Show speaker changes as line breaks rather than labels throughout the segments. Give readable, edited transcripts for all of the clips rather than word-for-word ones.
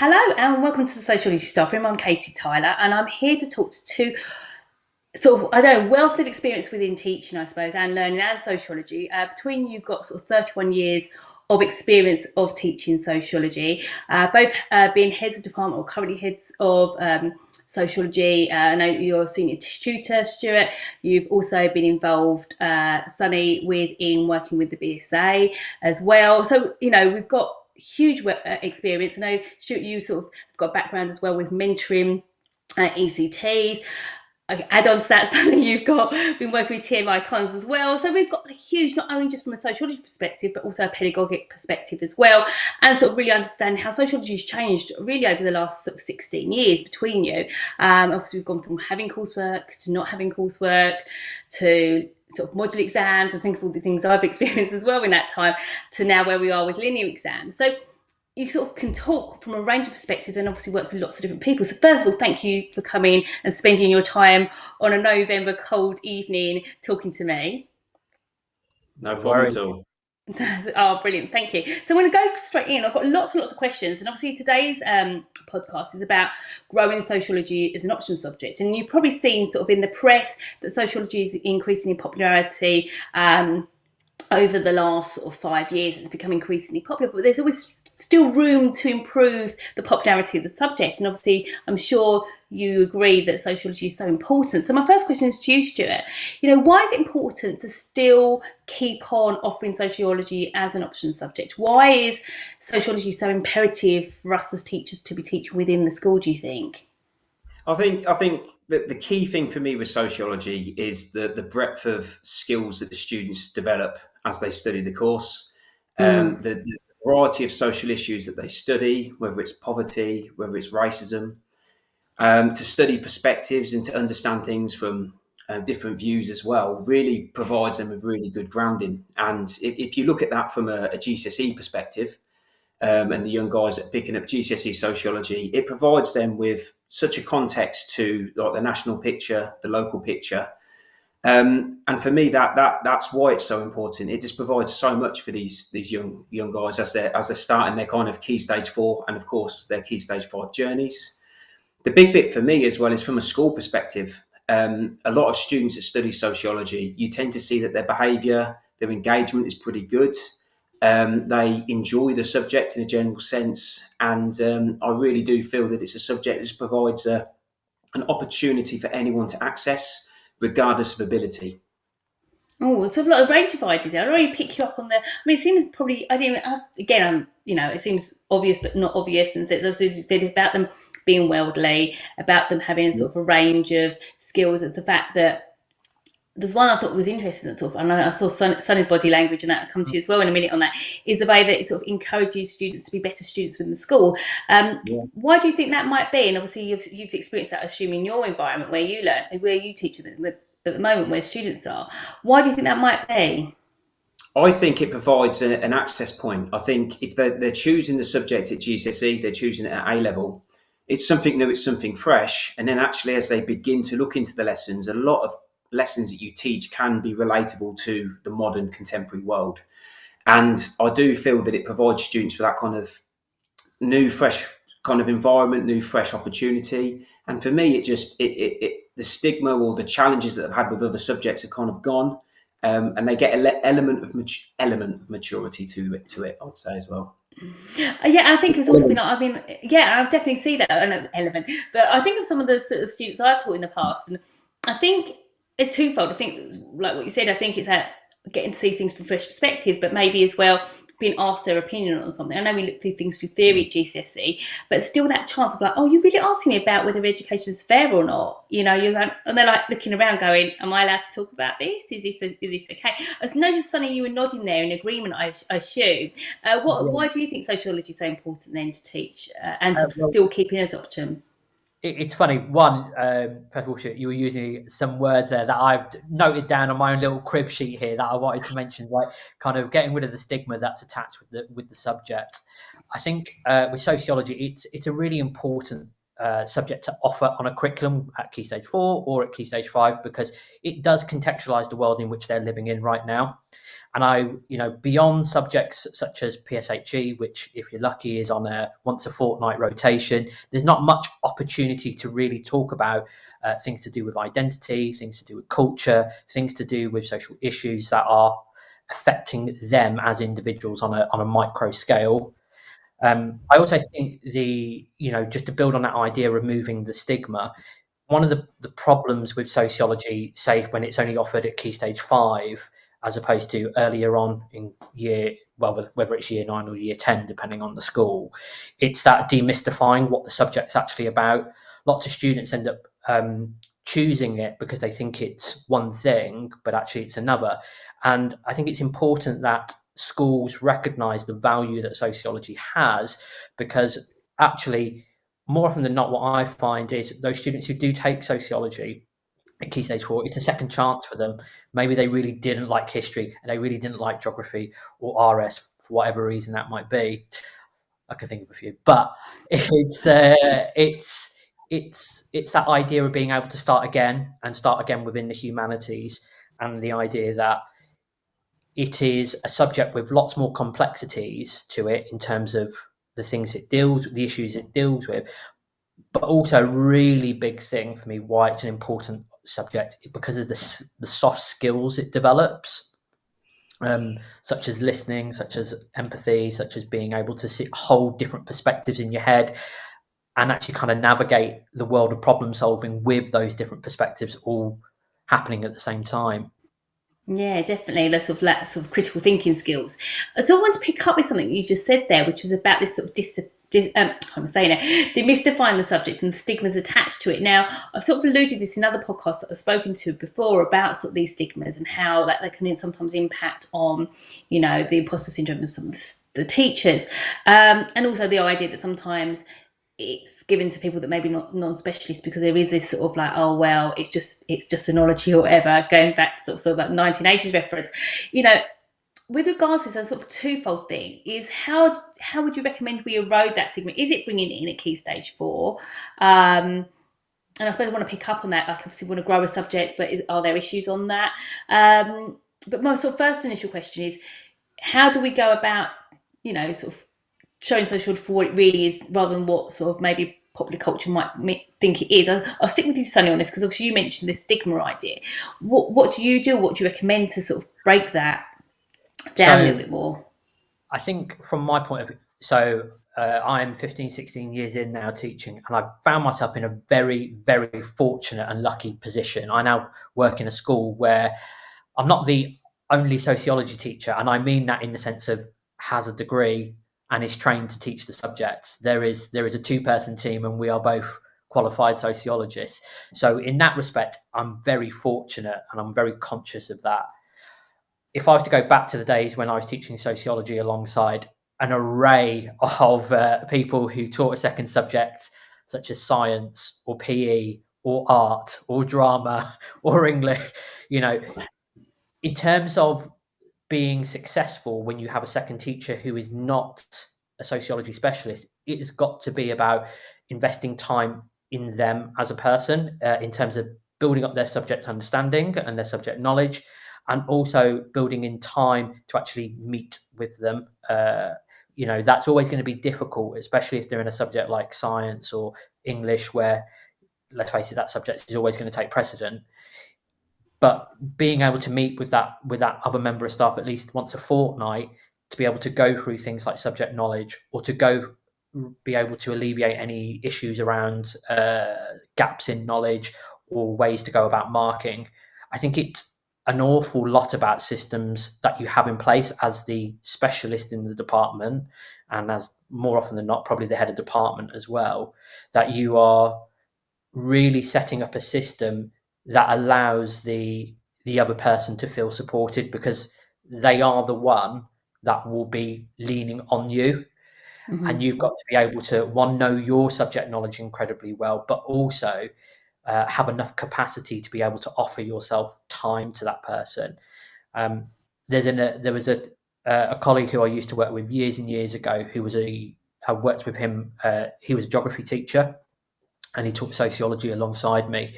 Hello and welcome to the Sociology Staffroom. I'm Katie Tyler and I'm here to talk to two wealth of experience within teaching, I suppose, and learning and sociology. Between you've got sort of 31 years of experience of teaching sociology, both being heads of department or currently heads of sociology. I know you're a senior tutor, Stuart. You've also been involved, Sunny, in working with the BSA as well. So, we've got huge experience. I know, Stuart, you sort of have got a background as well with mentoring ECTs. Okay, add on to that, something you've been working with TM icons as well. So we've got a huge, not only just from a sociology perspective, but also a pedagogic perspective as well, and sort of really understand how sociology has changed really over the last sort of 16 years between you. Obviously, we've gone from having coursework to not having coursework to sort of module exams. I think of all the things I've experienced as well in that time to now where we are with linear exams. So you sort of can talk from a range of perspectives and obviously work with lots of different people. So first of all, thank you for coming and spending your time on a November cold evening talking to me.
No problem at all.
Oh, brilliant. Thank you. So I'm going to go straight in. I've got lots and lots of questions. And obviously today's podcast is about growing sociology as an optional subject. And you've probably seen sort of in the press that sociology is increasing in popularity over the last sort of 5 years. It's become increasingly popular, but there's always still room to improve the popularity of the subject. And obviously, I'm sure you agree that sociology is so important. So my first question is to you, Stuart. Why is it important to still keep on offering sociology as an option subject? Why is sociology so imperative for us as teachers to be teaching within the school, do you think?
I think that the key thing for me with sociology is the breadth of skills that the students develop as they study the course. The variety of social issues that they study, whether it's poverty, whether it's racism, to study perspectives and to understand things from different views as well, really provides them with really good grounding. And if you look at that from a GCSE perspective, and the young guys that are picking up GCSE sociology, it provides them with such a context to like the national picture, the local picture. And for me, that's why it's so important. It just provides so much for these young guys as they're starting their kind of key stage 4 and of course their key stage 5 journeys. The big bit for me as well is from a school perspective. A lot of students that study sociology, you tend to see that their behaviour, their engagement is pretty good. They enjoy the subject in a general sense, and I really do feel that it's a subject that just provides an opportunity for anyone to access, regardless of ability.
Oh, it's a lot of range of ideas. I'd already pick you up on the. I mean, it seems probably. It seems obvious, but not obvious. And so it's also, as you said, about them being worldly, about them having a sort of a range of skills. It's the fact that the one I thought was interesting, and I saw Sunny's body language, and that will come to you as well in a minute on that, is the way that it sort of encourages students to be better students within the school. Why do you think that might be? And obviously, you've experienced that, assuming your environment where you learn, where you teach at the moment, where students are. Why do you think that might be?
I think it provides an access point. I think if they're choosing the subject at GCSE, they're choosing it at A level. It's something new, it's something fresh. And then actually, as they begin to look into the lessons, a lot of lessons that you teach can be relatable to the modern contemporary world. And I do feel that it provides students with that kind of new, fresh kind of environment, new, fresh opportunity. And for me, the stigma or the challenges that I've had with other subjects are kind of gone. And they get an element of maturity to it, I would say as well.
Yeah, I think it's also been. I mean, yeah, I've definitely seen that element. But I think of some of the sort of students I've taught in the past, and I think it's twofold. I think, like what you said, I think it's that getting to see things from a fresh perspective, but maybe as well being asked their opinion on something. I know we look through things through theory at GCSE, but still that chance of like, oh, you're really asking me about whether education is fair or not. And they're like looking around going, am I allowed to talk about this? Is this okay? I noticed, Sunny, you were nodding there in agreement, I assume. Why do you think sociology is so important then to teach and to still keep it as option?
It's funny. One, first of all, you were using some words there that I've noted down on my own little crib sheet here that I wanted to mention, like kind of getting rid of the stigma that's attached with the subject. I think with sociology, it's a really important subject to offer on a curriculum at Key Stage 4 or at Key Stage 5, because it does contextualise the world in which they're living in right now. And beyond subjects such as PSHE, which, if you're lucky, is on a once a fortnight rotation, there's not much opportunity to really talk about things to do with identity, things to do with culture, things to do with social issues that are affecting them as individuals on a micro scale. I also think just to build on that idea, removing the stigma, one of the problems with sociology, say when it's only offered at Key Stage 5, as opposed to earlier on in whether it's year 9 or year 10, depending on the school, it's that demystifying what the subject's actually about. Lots of students end up choosing it because they think it's one thing, but actually it's another. And I think it's important that schools recognise the value that sociology has, because actually, more often than not, what I find is those students who do take sociology at Key Stage 4, it's a second chance for them. Maybe they really didn't like history and they really didn't like geography or RS for whatever reason that might be. I can think of a few, but it's that idea of being able to start again within the humanities, and the idea that it is a subject with lots more complexities to it in terms of the things it deals with, the issues it deals with, but also a really big thing for me why it's an important subject, because of the soft skills it develops, such as listening, such as empathy, such as being able to hold different perspectives in your head and actually kind of navigate the world of problem solving with those different perspectives all happening at the same time.
Yeah, definitely. Lots of critical thinking skills. So I want to pick up with something you just said there, which was about this sort of demystifying the subject and the stigmas attached to it. Now, I've sort of alluded to this in other podcasts that I've spoken to before about sort of these stigmas and how that they can sometimes impact on, the imposter syndrome of some of the teachers, and also the idea that sometimes it's given to people that maybe not non-specialists, because there is this sort of like, oh well, it's just phenology or whatever, going back sort of that 1980s reference. With regards to this sort of twofold thing, is how would you recommend we erode that stigma? Is it bringing it in at Key Stage 4? And I suppose I want to pick up on that. Like, obviously, we want to grow a subject, but are there issues on that? But my sort of first initial question is, how do we go about, sort of showing sociology for what it really is, rather than what sort of maybe popular culture might think it is? I'll stick with you, Sunny, on this, because obviously you mentioned this stigma idea. What do you do? What do you recommend to sort of break that down a little bit more?
I think from my point of view, I'm 15, 16 years in now teaching, and I've found myself in a very, very fortunate and lucky position. I now work in a school where I'm not the only sociology teacher, and I mean that in the sense of has a degree and is trained to teach the subjects. There is a 2-person team, and we are both qualified sociologists. So in that respect, I'm very fortunate, and I'm very conscious of that. If I was to go back to the days when I was teaching sociology alongside an array of people who taught a second subject, such as science or PE or art or drama or English, in terms of being successful when you have a second teacher who is not a sociology specialist, it has got to be about investing time in them as a person, in terms of building up their subject understanding and their subject knowledge, and also building in time to actually meet with them. That's always going to be difficult, especially if they're in a subject like science or English, where, let's face it, that subject is always going to take precedent. But being able to meet with that other member of staff at least once a fortnight, to be able to go through things like subject knowledge, or to be able to alleviate any issues around gaps in knowledge or ways to go about marking. I think it's an awful lot about systems that you have in place as the specialist in the department, and as more often than not, probably the head of department as well, that you are really setting up a system that allows the other person to feel supported, because they are the one that will be leaning on you. Mm-hmm. And you've got to be able to, one, know your subject knowledge incredibly well, but also have enough capacity to be able to offer yourself time to that person. There was a colleague who I used to work with years and years ago, who was I worked with him. He was a geography teacher, and he taught sociology alongside me.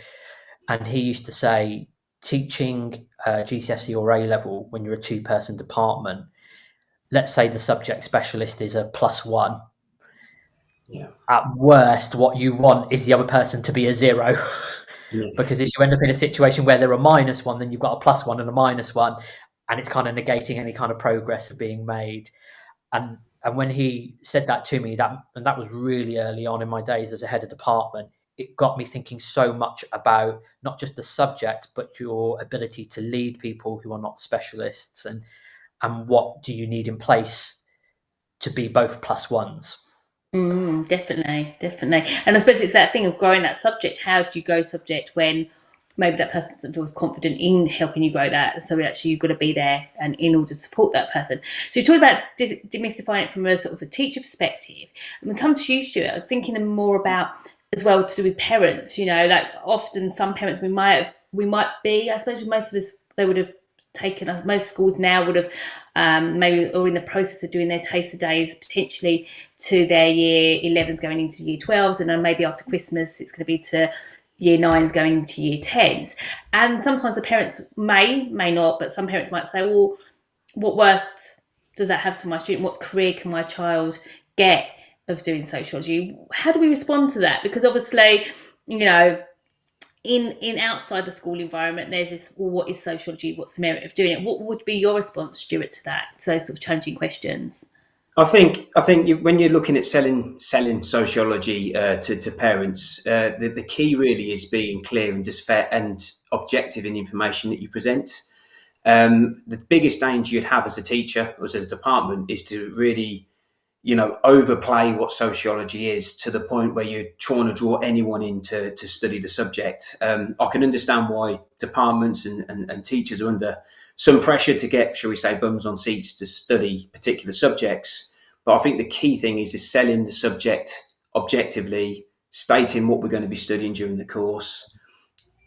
And he used to say, teaching GCSE or A level when you're a 2-person department, let's say the subject specialist is a +1.
Yeah.
At worst, what you want is the other person to be a 0.
Yeah.
Because if you end up in a situation where they're a -1, then you've got a +1 and a -1, and it's kind of negating any kind of progress of being made. And when he said that to me, that was really early on in my days as a head of department, it got me thinking so much about not just the subject, but your ability to lead people who are not specialists, and what do you need in place to be both +1s.
Definitely. And I suppose it's that thing of growing that subject. How do you grow subject when maybe that person feels confident in helping you grow that? So actually you've got to be there and in order to support that person. So you talked about demystifying it from a sort of a teacher perspective. And when it comes to you, Stuart, I was thinking more about as well to do with parents. Like often some parents we might be, I suppose with most of us, they would have taken us. Most schools now would have maybe or in the process of doing their taster days potentially to their year 11s going into year 12s, and then maybe after Christmas it's going to be to year 9s going into year 10s. And sometimes the parents may not, but some parents might say, well, what worth does that have to my student? What career can my child get of doing sociology? How do we respond to that? Because obviously, in outside the school environment, there's this, well, what is sociology? What's the merit of doing it? What would be your response, Stuart, to that? So those sort of challenging questions.
I think when you're looking at selling sociology to parents, the key really is being clear and just fair and objective in the information that you present. The biggest danger you'd have as a teacher or as a department is to really overplay what sociology is to the point where you're trying to draw anyone in to study the subject. I can understand why departments and teachers are under some pressure to get, shall we say, bums on seats to study particular subjects. But I think the key thing is selling the subject objectively, stating what we're going to be studying during the course,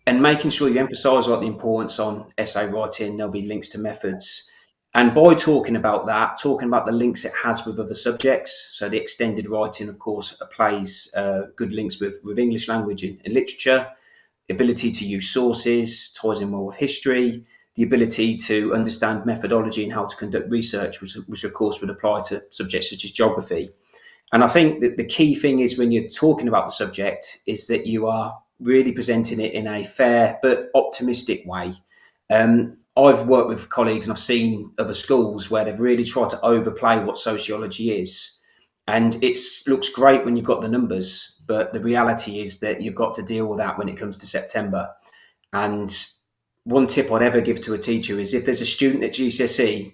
and making sure you emphasise the importance on essay writing. There'll be links to methods. And by talking about the links it has with other subjects, so the extended writing, of course, plays good links with English language and literature, the ability to use sources, ties in well with history, the ability to understand methodology and how to conduct research, which of course would apply to subjects such as geography. And I think that the key thing is when you're talking about the subject is that you are really presenting it in a fair but optimistic way. I've worked with colleagues and I've seen other schools where they've really tried to overplay what sociology is. And it looks great when you've got the numbers, but the reality is that you've got to deal with that when it comes to September. And one tip I'd ever give to a teacher is if there's a student at GCSE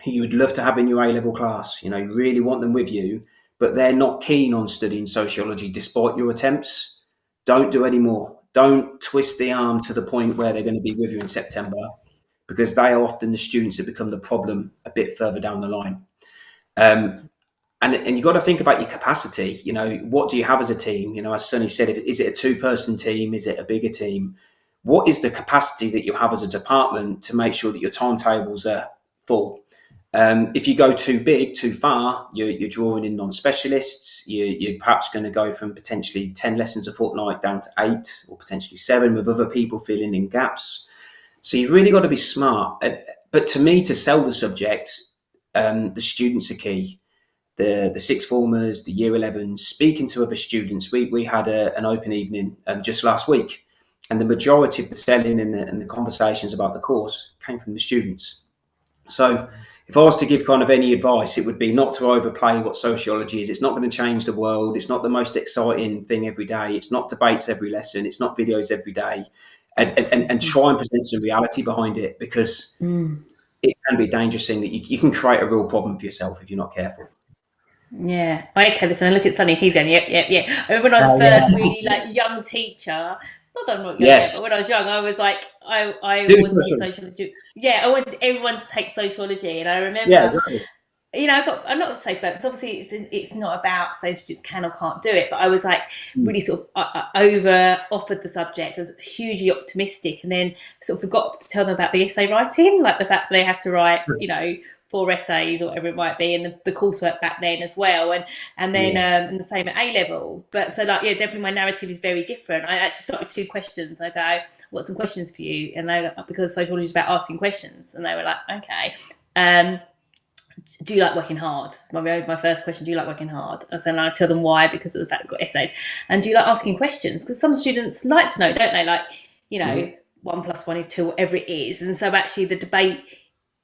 who you would love to have in your A-level class, you really want them with you, but they're not keen on studying sociology despite your attempts, don't do any more. Don't twist the arm to the point where they're going to be with you in September, because they are often the students that become the problem a bit further down the line. And you've got to think about your capacity. What do you have as a team? As Sonny said, is it a 2-person team? Is it a bigger team? What is the capacity that you have as a department to make sure that your timetables are full? If you go too big, too far, you're drawing in non-specialists. You're perhaps going to go from potentially 10 lessons a fortnight down to 8 or potentially 7 with other people filling in gaps. So you've really got to be smart. But to me, to sell the subject, the students are key. The sixth formers, the year 11s, speaking to other students. We had an open evening just last week, and the majority of the selling and the conversations about the course came from the students. So if I was to give kind of any advice, it would be not to overplay what sociology is. It's not going to change the world. It's not the most exciting thing every day. It's not debates every lesson. It's not videos every day. And try and present some reality behind it, because it can be a dangerous thing that you can create a real problem for yourself if you're not careful.
Yeah. Okay, listen, I look at Sonny, he's going, yep. I remember when I was first really young teacher, not that I'm not young yet, but when I was young, I was like, I wanted sociology. Yeah, I wanted everyone to take sociology. And I remember,
exactly.
I'm not so bad, because obviously it's not about say students can or can't do it, but I was like really sort of over offered the subject. I was hugely optimistic, and then sort of forgot to tell them about the essay writing, like the fact that they have to write, 4 essays or whatever it might be, and the coursework back then as well, and then and the same at A level. But so like, yeah, definitely my narrative is very different. I actually start with 2 questions. I go, I've got some questions for you, and they, because sociology is about asking questions, and they were like, okay. Do you like working hard? My first question, do you like working hard? And so I tell them why, because of the fact we've got essays. And do you like asking questions? Because some students like to know, don't they? Like, 1 + 1 is 2, whatever it is. And so actually the debate,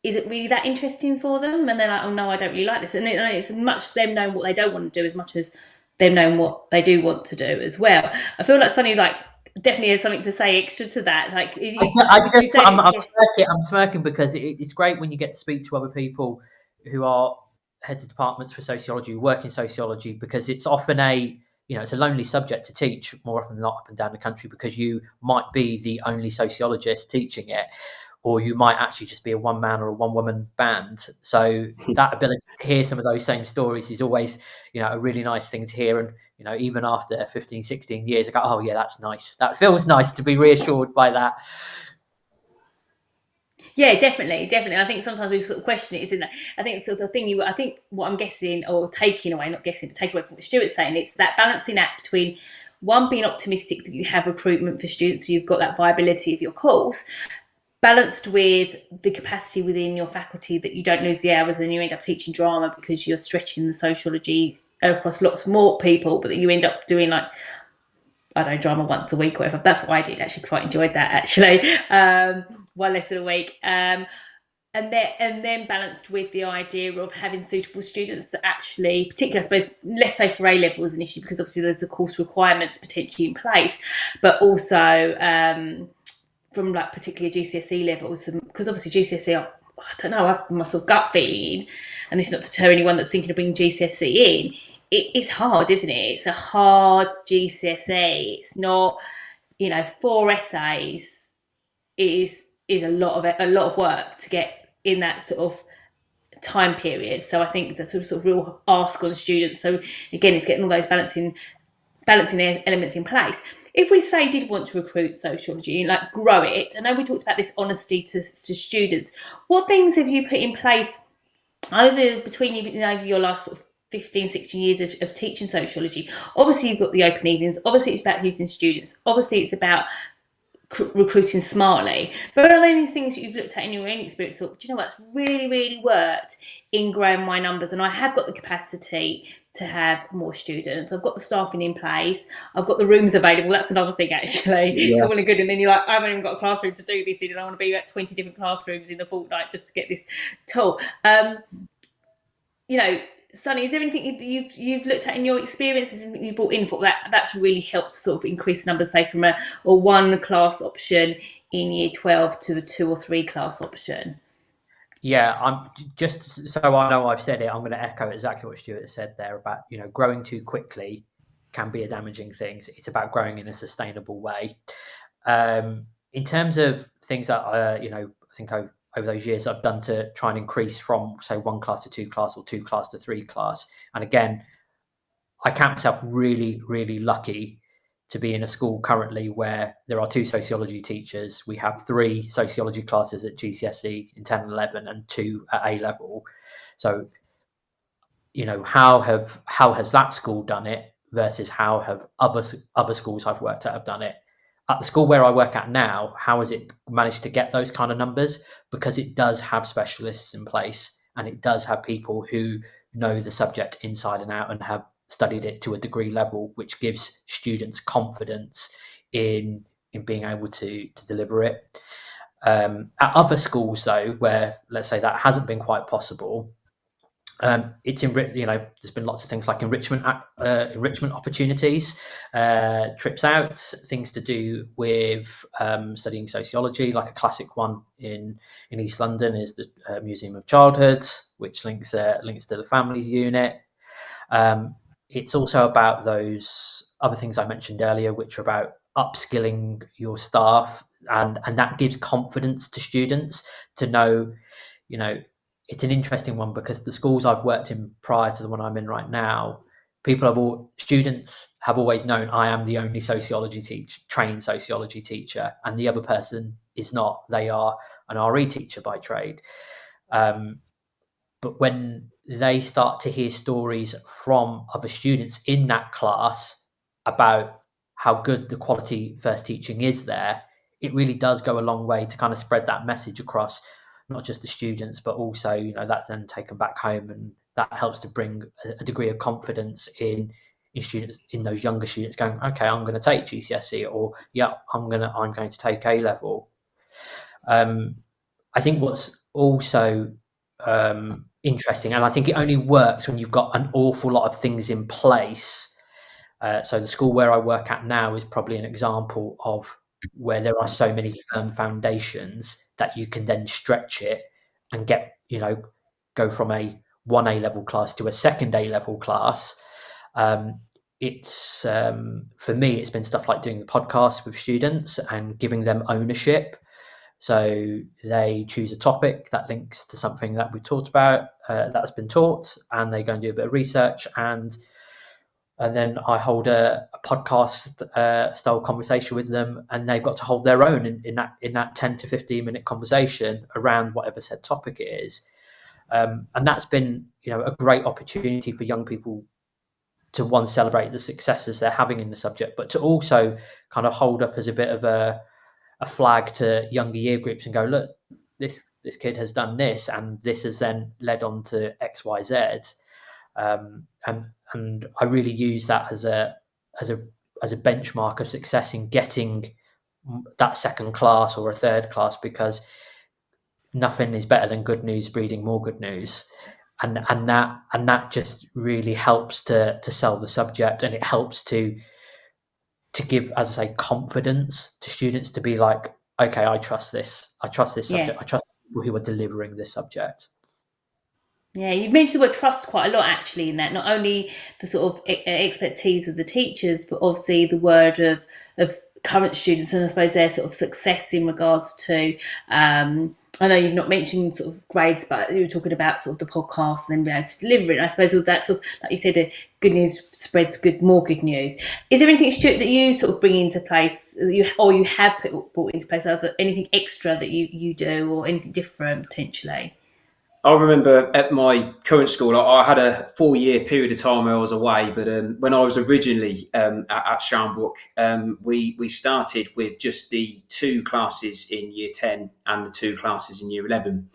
is it really that interesting for them? And they're like, oh no, I don't really like this. And it's as much them knowing what they don't want to do as much as them knowing what they do want to do as well. I feel like Sunny definitely has something to say extra to that. Like,
I'm smirking because it's great when you get to speak to other people who are heads of departments for sociology, who work in sociology, because it's often it's a lonely subject to teach more often than not up and down the country, because you might be the only sociologist teaching it, or you might actually just be a one-man or a one-woman band. So that ability to hear some of those same stories is always, a really nice thing to hear. And, even after 15, 16 years, I go, oh yeah, that's nice. That feels nice to be reassured by that.
Yeah, definitely. I think sometimes we sort of question it, isn't that? I think sort of the thing I think what I'm guessing, or taking away, not guessing, but taking away from what Stuart's saying, it's that balancing act between, one, being optimistic that you have recruitment for students, so you've got that viability of your course, balanced with the capacity within your faculty that you don't lose the hours and you end up teaching drama because you're stretching the sociology across lots more people, but that you end up doing drama once a week or whatever. That's what I did. Actually, quite enjoyed that. Actually, 1 lesson a week, and then balanced with the idea of having suitable students that actually, particularly, I suppose, less so for A level as an issue, because obviously there's the course requirements potentially in place, but also from particularly GCSE levels, because obviously GCSE, I don't know, I have my sort of gut feeling, and this is not to deter anyone that's thinking of bringing GCSE in. It's hard, isn't it? It's a hard GCSE. It's not, 4 essays is a lot of work to get in that sort of time period. So I think the sort of real ask on students. So again, it's getting all those balancing elements in place. If we say did want to recruit sociology and grow it, I know we talked about this honesty to students. What things have you put in place between your last sort of 15, 16 years of teaching sociology? Obviously, you've got the open evenings. Obviously, it's about using students. Obviously, it's about recruiting smartly. But are there any things that you've looked at in your own experience thought, do you know what's really, really worked in growing my numbers? And I have got the capacity to have more students. I've got the staffing in place. I've got the rooms available. That's another thing, actually. Yeah. It's all well and good. And then you're like, I haven't even got a classroom to do this in, and I want to be at 20 different classrooms in the fortnight just to get this tool. Sunny, is there anything you've looked at in your experiences and you brought in for that's really helped sort of increase numbers, say from a 1 class option in year 12 to a 2 or 3 class option?
Yeah, I'm just so I know I've said it, I'm going to echo exactly what Stuart said there about, growing too quickly can be a damaging thing. It's about growing in a sustainable way. In terms of things that, I think over those years I've done to try and increase from, say, 1 class to 2 class or 2 class to 3 class. And again, I count myself really, really lucky to be in a school currently where there are 2 sociology teachers. We have 3 sociology classes at GCSE in 10 and 11 and 2 at A level. So, how has that school done it versus how have other schools I've worked at have done it? At the school where I work at now, how has it managed to get those kind of numbers? Because it does have specialists in place, and it does have people who know the subject inside and out and have studied it to a degree level, which gives students confidence in being able to deliver it. At other schools, though, where, let's say, that hasn't been quite possible, it's there's been lots of things like enrichment opportunities, trips out, things to do with studying sociology. Like a classic one in East London is the Museum of Childhood, which links to the families unit. It's also about those other things I mentioned earlier, which are about upskilling your staff, and that gives confidence to students to know, it's an interesting one because the schools I've worked in prior to the one I'm in right now, students have always known I am the only trained sociology teacher, and the other person is not. They are an RE teacher by trade. But when they start to hear stories from other students in that class about how good the quality first teaching is there, it really does go a long way to kind of spread that message across not just the students, but also, that's then taken back home, and that helps to bring a degree of confidence in students, in those younger students going, okay, I'm going to take GCSE, or yeah, I'm going to take A level. I think what's also interesting, and I think it only works when you've got an awful lot of things in place. So the school where I work at now is probably an example of where there are so many firm foundations that you can then stretch it and get, go from a 1A level class to a second A level class. It's for me, it's been stuff like doing the podcast with students and giving them ownership. So they choose a topic that links to something that we talked about, that's been taught, and they go and do a bit of research, and then I hold a podcast style conversation with them, and they've got to hold their own in that 10 to 15 minute conversation around whatever said topic it is. And that's been, a great opportunity for young people to, one, celebrate the successes they're having in the subject, but to also kind of hold up as a bit of a flag to younger year groups and go, look, this kid has done this, and this has then led on to X, Y, Z. And I really use that as a benchmark of success in getting that second class or a third class, because nothing is better than good news breeding more good news. And that just really helps to sell the subject, and it helps to give, as I say, confidence to students to be like, okay, I trust this subject.
Yeah.
I trust people who are delivering this subject.
Yeah, you've mentioned the word trust quite a lot, actually, in that. Not only the sort of expertise of the teachers, but obviously the word of current students, and I suppose their sort of success in regards to. I know you've not mentioned sort of grades, but you were talking about sort of the podcast and then being able to deliver it. And I suppose all that sort of, like you said, good news spreads more good news. Is there anything, Stuart, that you sort of bring into place, or you have brought into place, anything extra that you do, or anything different potentially?
I remember at my current school, I had a 4-year period of time where I was away. But when I was originally at Sharnbrook, we started with just the 2 classes in Year 10 and the 2 classes in Year 11.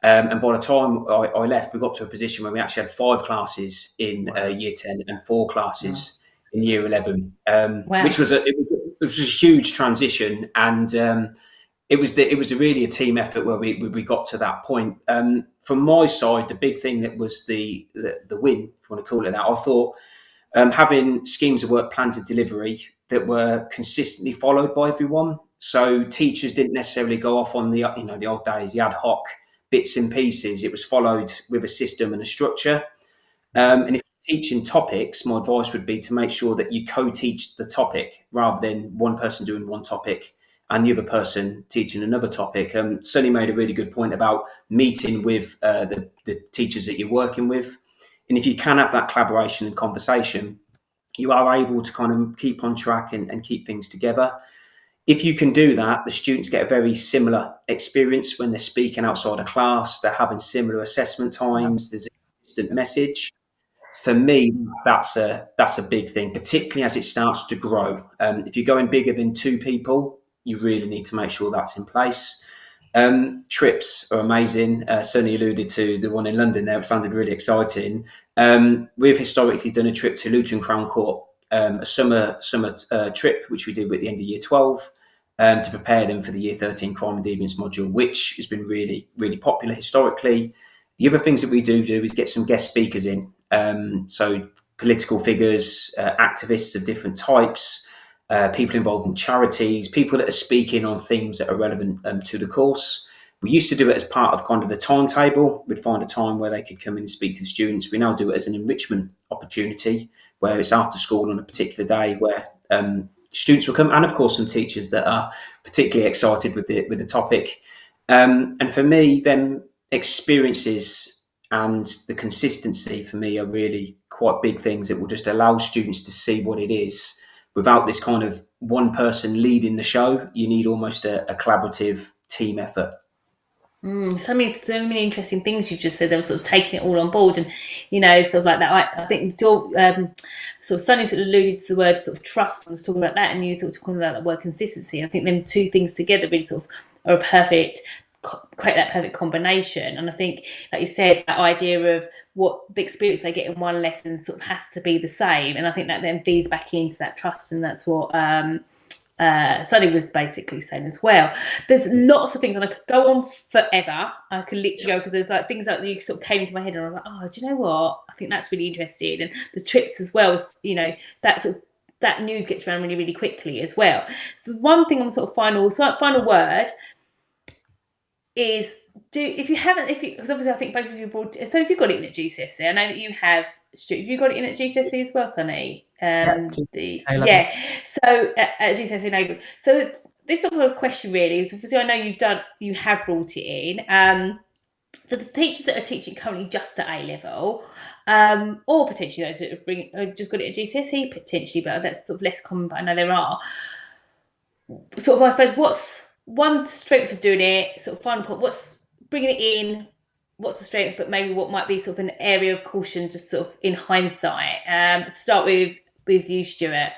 And by the time I left, we got to a position where we actually had 5 classes in Year 10 and 4 classes in Year 11, which was it was a huge transition. And it was really a team effort where we got to that point. From my side, the big thing that was the win, if you want to call it that, I thought having schemes of work, plans of delivery that were consistently followed by everyone. So teachers didn't necessarily go off on the old days, the ad hoc bits and pieces. It was followed with a system and a structure. And if you're teaching topics, my advice would be to make sure that you co-teach the topic rather than one person doing one topic and the other person teaching another topic. Sonny made a really good point about meeting with the teachers that you're working with. And if you can have that collaboration and conversation, you are able to kind of keep on track and keep things together. If you can do that, the students get a very similar experience when they're speaking outside of class. They're having similar assessment times. There's a consistent message. For me, that's a big thing, particularly as it starts to grow. If you're going bigger than 2 people, you really need to make sure that's in place. Trips are amazing. Sonny alluded to the one in London there. It sounded really exciting. We've historically done a trip to Luton Crown Court, a summer trip, which we did at the end of Year 12, to prepare them for the Year 13 Crime and Deviance module, which has been really, really popular historically. The other things that we do is get some guest speakers in. So political figures, activists of different types, people involved in charities, people that are speaking on themes that are relevant to the course. We used to do it as part of kind of the timetable. We'd find a time where they could come in and speak to the students. We now do it as an enrichment opportunity, where it's after school on a particular day where students will come, and of course some teachers that are particularly excited with the topic. And for me, then experiences and the consistency for me are really quite big things that will just allow students to see what it is. Without this kind of one person leading the show, you need almost a collaborative team effort.
So many interesting things you've just said. They were sort of taking it all on board, and sort of like that. I think sort of Sunny sort of alluded to the word sort of trust. I was talking about that, and you sort of talking about the word consistency. I think them two things together really sort of are create that perfect combination. And I think, like you said, that idea of what the experience they get in one lesson sort of has to be the same, and I think that then feeds back into that trust, and that's what Sunny was basically saying as well. There's lots of things, and I could go on forever. I could literally go, because there's like things that you sort of came into my head, and I was like, oh, do you know what? I think that's really interesting. And the trips as well, that sort of, that news gets around really, really quickly as well. So one thing on sort of final word is, because obviously I think both of you so if you've got it in at GCSE, I know that you have, Stuart, have you got it in at GCSE as well, Sunny? So at GCSE enable. So this sort of question really is, obviously I know you have brought it in. For the teachers that are teaching currently just at A level, or potentially those that are just got it at GCSE potentially, but that's sort of less common, but I know there are. Sort of, I suppose, what's one strength of doing it, sort of final point, what's bringing it in, what's the strength, but maybe what might be sort of an area of caution, just sort of in hindsight. Start with you, Stuart.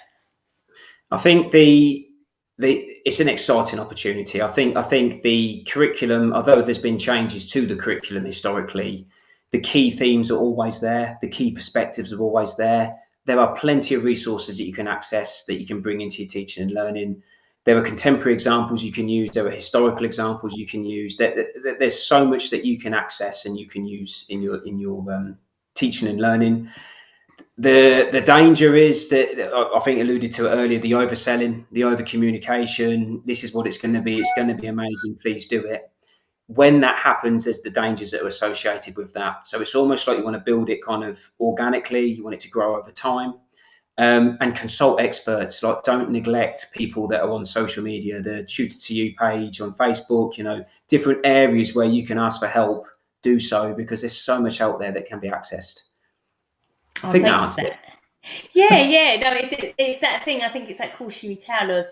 I think it's an exciting opportunity. I think the curriculum, although there's been changes to the curriculum historically, the key themes are always there. The key perspectives are always there. There are plenty of resources that you can access, that you can bring into your teaching and learning. There are contemporary examples you can use. There are historical examples you can use. There's so much that you can access and you can use in your teaching and learning. The danger is that, I think alluded to it earlier, the overselling, the overcommunication. This is what it's going to be. It's going to be amazing. Please do it. When that happens, there's the dangers that are associated with that. So it's almost like you want to build it kind of organically. You want it to grow over time. And consult experts. Like, don't neglect people that are on social media, the Tutor to You page on Facebook, different areas where you can ask for help. Do so, because there's so much out there that can be accessed. I think that's it.
Yeah. No, it's that thing. I think it's that cautionary tale of,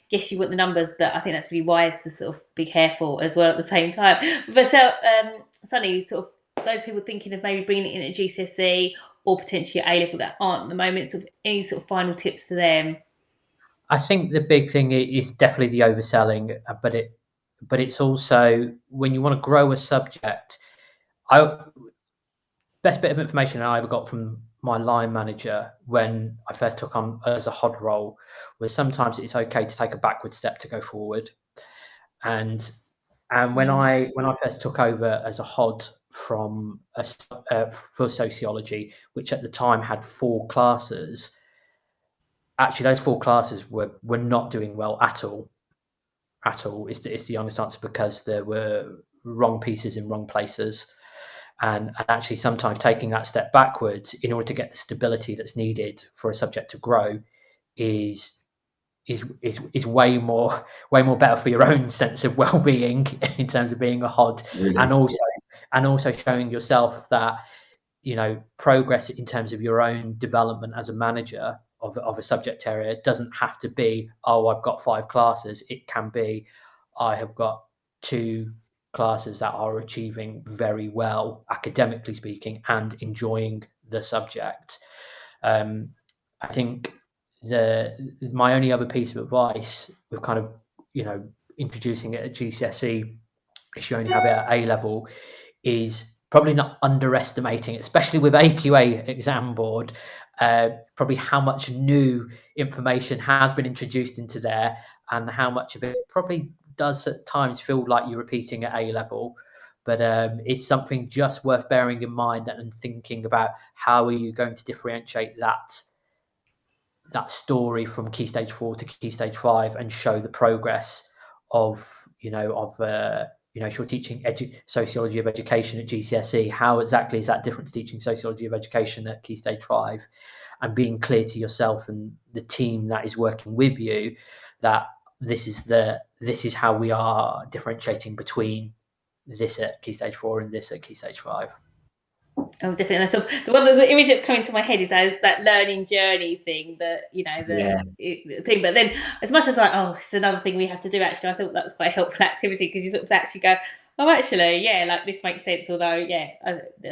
guess you want the numbers, but I think that's really wise to sort of be careful as well at the same time. But so, Sunny, sort of those people thinking of maybe bringing it in at GCSE or potentially at A level that aren't at the moment, sort of any sort of final tips for them?
I think the big thing is definitely the overselling, but it's also when you want to grow a subject. Best bit of information I ever got from my line manager when I first took on as a HOD role was sometimes it's okay to take a backward step to go forward. And when I first took over as a HOD from for sociology, which at the time had 4 classes, actually those 4 classes were not doing well at all. Is the honest answer, because there were wrong pieces in wrong places. And actually sometimes taking that step backwards in order to get the stability that's needed for a subject to grow is way more better for your own sense of well-being in terms of being a HOD. Really? and also showing yourself that progress in terms of your own development as a manager of a subject area doesn't have to be, oh, I've got 5 classes. It can be, I have got 2 classes that are achieving very well, academically speaking, and enjoying the subject. I think my only other piece of advice with kind of introducing it at GCSE, if you only have it at A level, is probably not underestimating, especially with AQA exam board, probably how much new information has been introduced into there, and how much of it probably does at times feel like you're repeating at A level. But it's something just worth bearing in mind and thinking about, how are you going to differentiate that story from Key Stage 4 to Key Stage 5 and show the progress of if you're teaching sociology of education at GCSE, how exactly is that different to teaching sociology of education at Key Stage 5? And being clear to yourself and the team that is working with you that this is how we are differentiating between this at Key Stage 4 and this at Key Stage 5.
Oh, definitely. So the image that's coming to my head is that learning journey thing, thing. But then, as much as it's another thing we have to do, actually, I thought that was quite a helpful activity, because you sort of actually go, Oh, actually, yeah, like this makes sense. Although, yeah,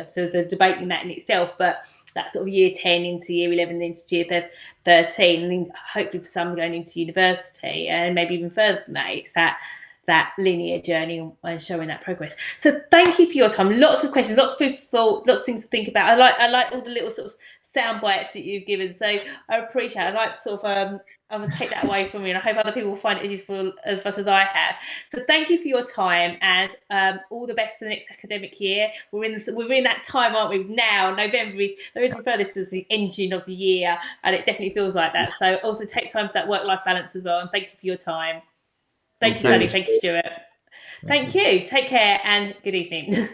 so the debating that in itself, but that sort of year 10 into year 11 into year 13, and then hopefully for some going into university and maybe even further than that, it's that linear journey and showing that progress. So thank you for your time. Lots of questions, lots of food for thought, lots of things to think about. I like all the little sort of sound bites that you've given. So I appreciate it. I like sort of I will take that away from you, and I hope other people will find it as useful as much as I have. So thank you for your time, and all the best for the next academic year. We're in that time, aren't we? Now November is refer this as the engine of the year, and it definitely feels like that. So also take time for that work-life balance as well. And thank you for your time. Thank you, Sally. Thank you, Stuart. Thank you. Take care and good evening.